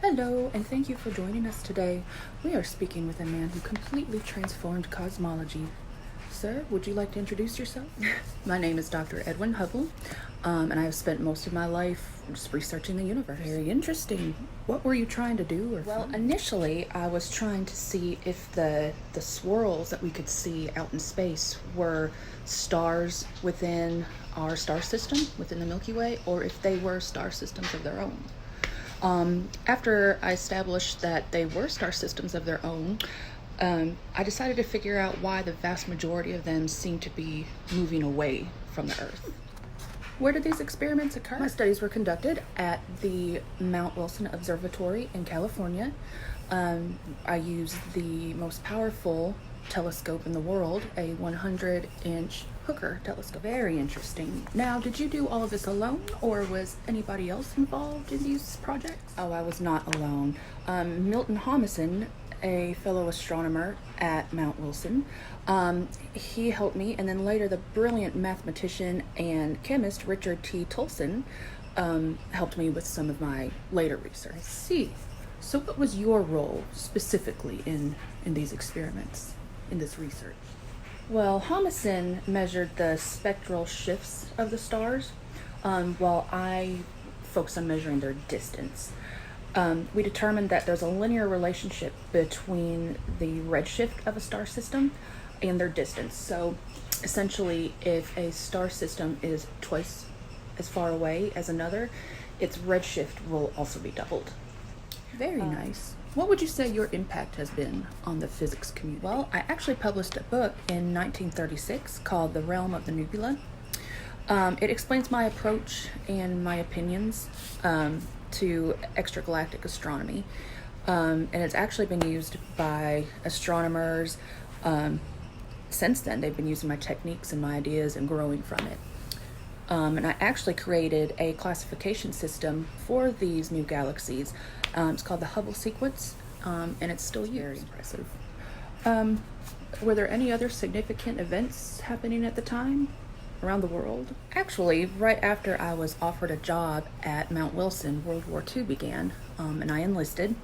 Hello, and thank you for joining us today. We are speaking with a man who completely transformed cosmology. Sir, would you like to introduce yourself? My name is Dr. Edwin Hubble, and I have spent most of my life just researching the universe. Very interesting. What were you trying to do? Well, initially, I was trying to see if the swirls that we could see out in space were stars within our star system, within the Milky Way, or if they were star systems of their own. After I established that they were star systems of their own, I decided to figure out why the vast majority of them seem to be moving away from the Earth. Where did these experiments occur? My studies were conducted at the Mount Wilson Observatory in California. I used the most powerful telescope in the world, a 100-inch Hooker telescope. Very interesting. Now, did you do all of this alone, or was anybody else involved in these projects? Oh, I was not alone. Milton Homison, a fellow astronomer at Mount Wilson, he helped me, and then later the brilliant mathematician and chemist Richard T. Tolson helped me with some of my later research. I see. So what was your role specifically in these experiments, in this research? Well, Homison measured the spectral shifts of the stars, while I focused on measuring their distance. We determined that there's a linear relationship between the redshift of a star system and their distance. So essentially, if a star system is twice as far away as another, its redshift will also be doubled. Very nice. What would you say your impact has been on the physics community? Well, I actually published a book in 1936 called The Realm of the Nebula. It explains my approach and my opinions to extragalactic astronomy. And it's actually been used by astronomers. Since then, they've been using my techniques and my ideas and growing from it. And I actually created a classification system for these new galaxies. It's called the Hubble sequence, and it's still used. Very impressive. Were there any other significant events happening at the time around the world? Actually, right after I was offered a job at Mount Wilson, World War II began, and I enlisted.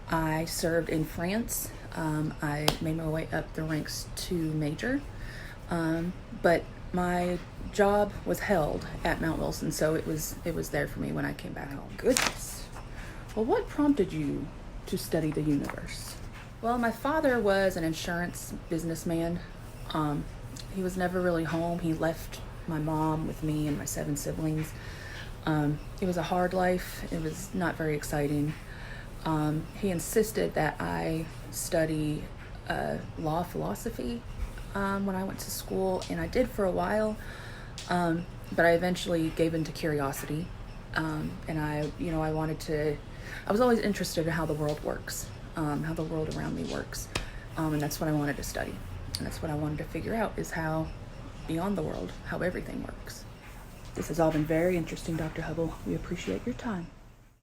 I served in France. I made my way up the ranks to major, but my job was held at Mount Wilson, so it was there for me when I came back home. Goodness. Well, what prompted you to study the universe? Well, my father was an insurance businessman. He was never really home. He left my mom with me and my 7 siblings. It was a hard life. It was not very exciting. He insisted that I study law philosophy when I went to school, and I did for a while, but I eventually gave in to curiosity, and I was always interested in how the world works, how the world around me works, and that's what I wanted to study, and that's what I wanted to figure out, is how beyond the world, how everything works. This has all been very interesting, Dr. Hubble. We appreciate your time.